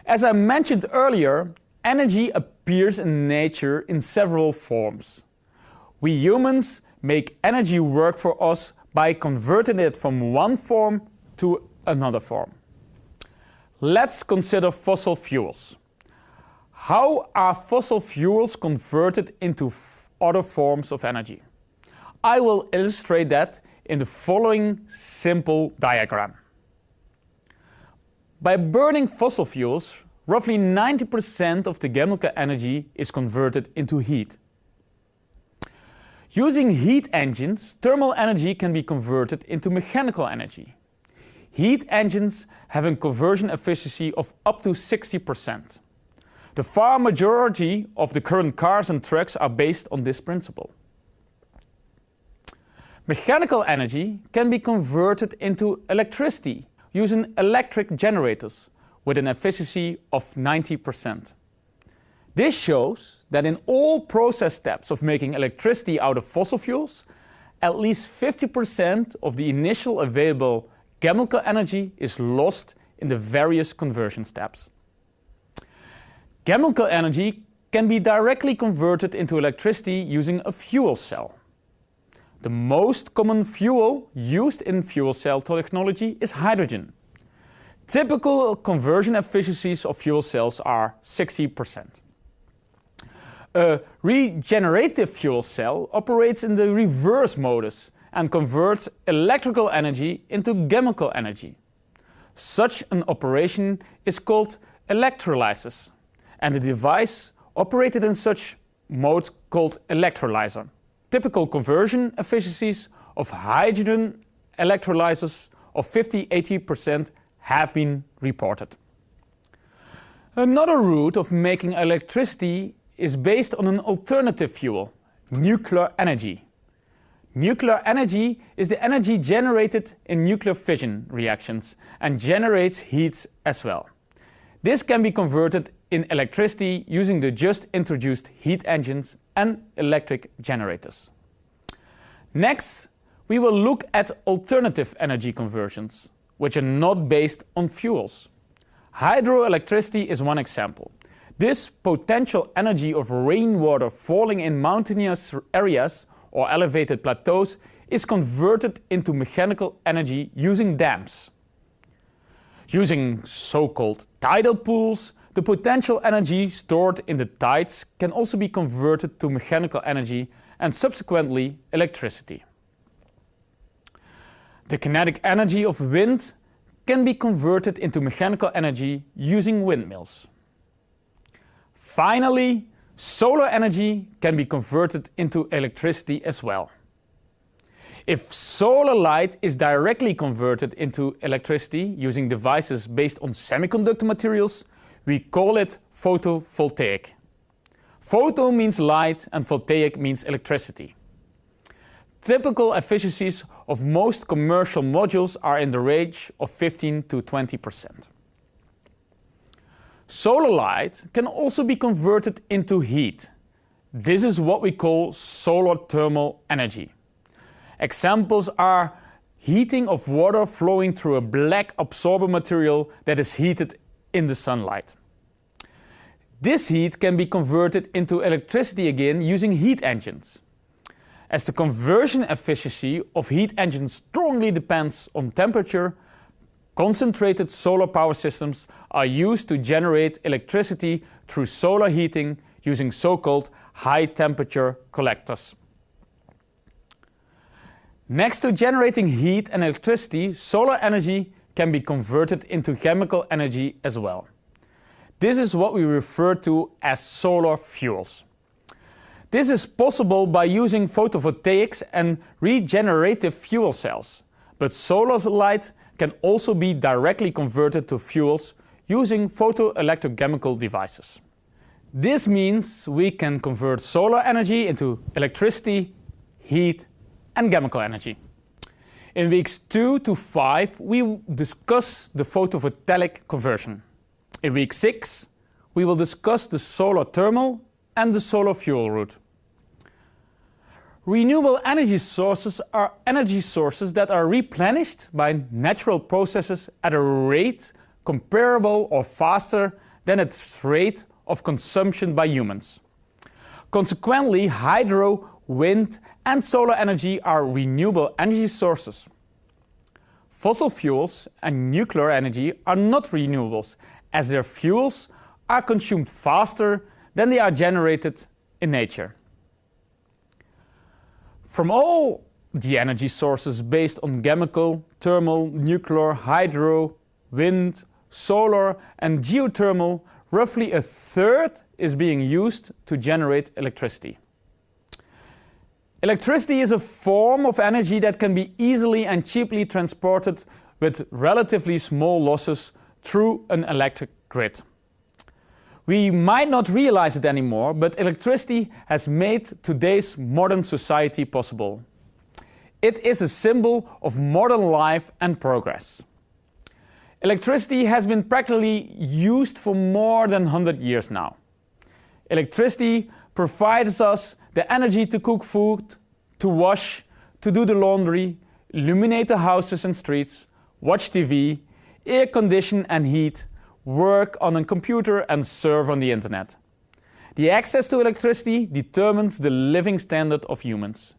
As I mentioned earlier, energy appears in nature in several forms. We humans make energy work for us by converting it from one form to another form. Let's consider fossil fuels. How are fossil fuels converted into other forms of energy? I will illustrate that in the following simple diagram. By burning fossil fuels, roughly 90% of the chemical energy is converted into heat. Using heat engines, thermal energy can be converted into mechanical energy. Heat engines have a conversion efficiency of up to 60%. The far majority of the current cars and trucks are based on this principle. Mechanical energy can be converted into electricity using electric generators with an efficiency of 90%. This shows that in all process steps of making electricity out of fossil fuels, at least 50% of the initial available chemical energy is lost in the various conversion steps. Chemical energy can be directly converted into electricity using a fuel cell. The most common fuel used in fuel cell technology is hydrogen. Typical conversion efficiencies of fuel cells are 60%. A regenerative fuel cell operates in the reverse modus and converts electrical energy into chemical energy. Such an operation is called electrolysis, and the device operated in such mode called electrolyzer. Typical conversion efficiencies of hydrogen electrolyzers of 50–80% have been reported. Another route of making electricity is based on an alternative fuel, nuclear energy. Nuclear energy is the energy generated in nuclear fission reactions and generates heat as well. This can be converted in electricity using the just introduced heat engines and electric generators. Next, we will look at alternative energy conversions, which are not based on fuels. Hydroelectricity is one example. This potential energy of rainwater falling in mountainous areas or elevated plateaus is converted into mechanical energy using dams. Using so-called tidal pools, the potential energy stored in the tides can also be converted to mechanical energy and subsequently electricity. The kinetic energy of wind can be converted into mechanical energy using windmills. Finally, solar energy can be converted into electricity as well. If solar light is directly converted into electricity using devices based on semiconductor materials, we call it photovoltaic. Photo means light and voltaic means electricity. Typical efficiencies of most commercial modules are in the range of 15–20%. Solar light can also be converted into heat. This is what we call solar thermal energy. Examples are heating of water flowing through a black absorber material that is heated in the sunlight. This heat can be converted into electricity again using heat engines. As the conversion efficiency of heat engines strongly depends on temperature, concentrated solar power systems are used to generate electricity through solar heating using so-called high-temperature collectors. Next to generating heat and electricity, solar energy can be converted into chemical energy as well. This is what we refer to as solar fuels. This is possible by using photovoltaics and regenerative fuel cells, but solar light can also be directly converted to fuels using photoelectrochemical devices. This means we can convert solar energy into electricity, heat, and chemical energy. In weeks 2 to 5, we discuss the photovoltaic conversion. In week 6, we will discuss the solar thermal and the solar fuel route. Renewable energy sources are energy sources that are replenished by natural processes at a rate comparable or faster than its rate of consumption by humans. Consequently, hydro, wind, and solar energy are renewable energy sources. Fossil fuels and nuclear energy are not renewables, as their fuels are consumed faster than they are generated in nature. From all the energy sources based on chemical, thermal, nuclear, hydro, wind, solar, and geothermal, roughly a third is being used to generate electricity. Electricity is a form of energy that can be easily and cheaply transported with relatively small losses through an electric grid. We might not realize it anymore, but electricity has made today's modern society possible. It is a symbol of modern life and progress. Electricity has been practically used for more than 100 years now. Electricity provides us the energy to cook food, to wash, to do the laundry, illuminate the houses and streets, watch TV, air condition and heat, work on a computer and surf on the internet. The access to electricity determines the living standard of humans.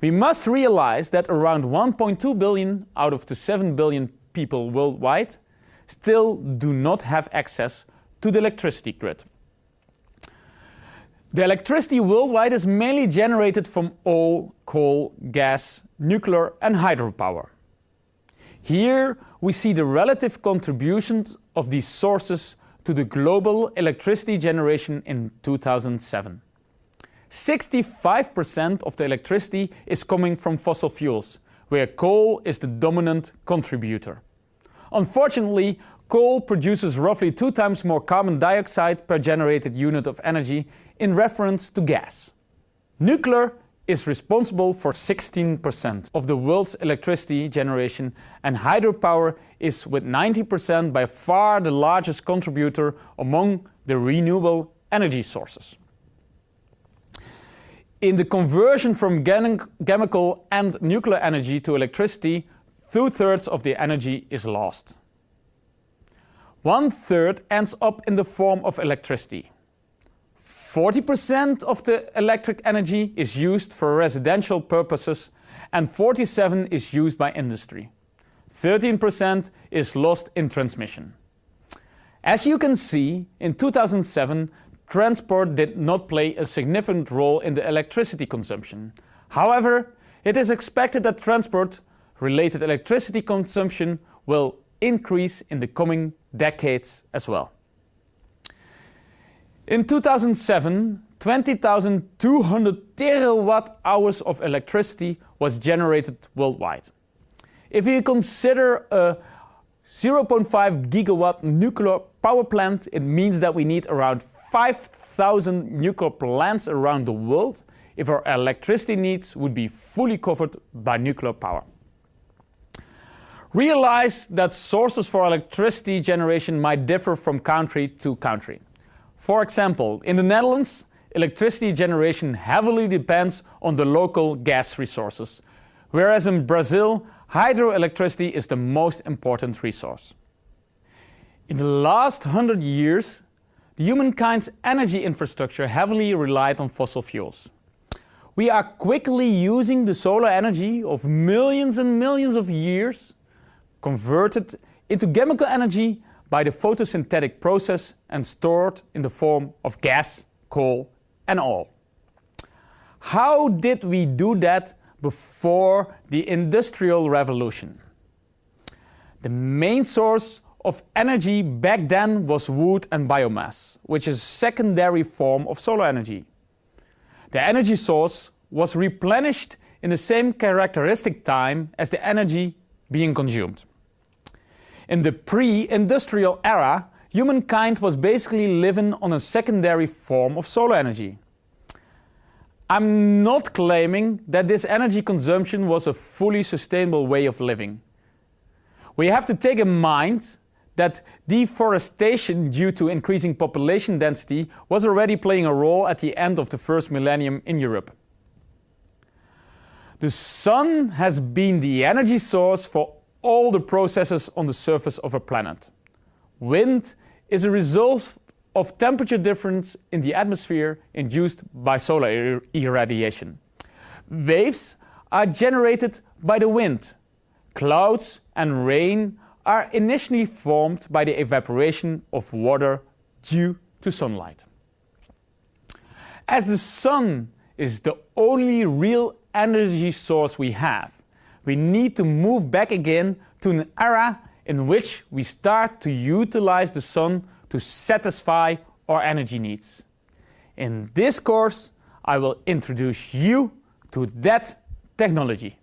We must realize that around 1.2 billion out of the 7 billion people worldwide still do not have access to the electricity grid. The electricity worldwide is mainly generated from oil, coal, gas, nuclear and hydropower. Here we see the relative contributions of these sources to the global electricity generation in 2007. 65% of the electricity is coming from fossil fuels, where coal is the dominant contributor. Unfortunately, coal produces roughly 2 times more carbon dioxide per generated unit of energy in reference to gas. Nuclear is responsible for 16% of the world's electricity generation, and hydropower is, with 90%, by far the largest contributor among the renewable energy sources. In the conversion from chemical and nuclear energy to electricity, 2/3 of the energy is lost. 1/3 ends up in the form of electricity. 40% of the electric energy is used for residential purposes and 47% is used by industry. 13% is lost in transmission. As you can see, in 2007, transport did not play a significant role in the electricity consumption. However, it is expected that transport-related electricity consumption will increase in the coming decades as well. In 2007, 20,200 terawatt-hours of electricity was generated worldwide. If you consider a 0.5 gigawatt nuclear power plant, it means that we need around 5,000 nuclear plants around the world if our electricity needs would be fully covered by nuclear power. Realize that sources for electricity generation might differ from country to country. For example, in the Netherlands, electricity generation heavily depends on the local gas resources, whereas in Brazil, hydroelectricity is the most important resource. In the last 100 years, humankind's energy infrastructure heavily relied on fossil fuels. We are quickly using the solar energy of millions and millions of years, converted into chemical energy by the photosynthetic process and stored in the form of gas, coal, and oil. How did we do that before the Industrial Revolution? The main source of energy back then was wood and biomass, which is a secondary form of solar energy. The energy source was replenished in the same characteristic time as the energy being consumed. In the pre-industrial era, humankind was basically living on a secondary form of solar energy. I'm not claiming that this energy consumption was a fully sustainable way of living. We have to take in mind that deforestation due to increasing population density was already playing a role at the end of the first millennium in Europe. The sun has been the energy source for all the processes on the surface of a planet. Wind is a result of temperature difference in the atmosphere induced by solar irradiation. Waves are generated by the wind. Clouds and rain are initially formed by the evaporation of water due to sunlight. As the sun is the only real energy source we have, we need to move back again to an era in which we start to utilize the sun to satisfy our energy needs. In this course, I will introduce you to that technology.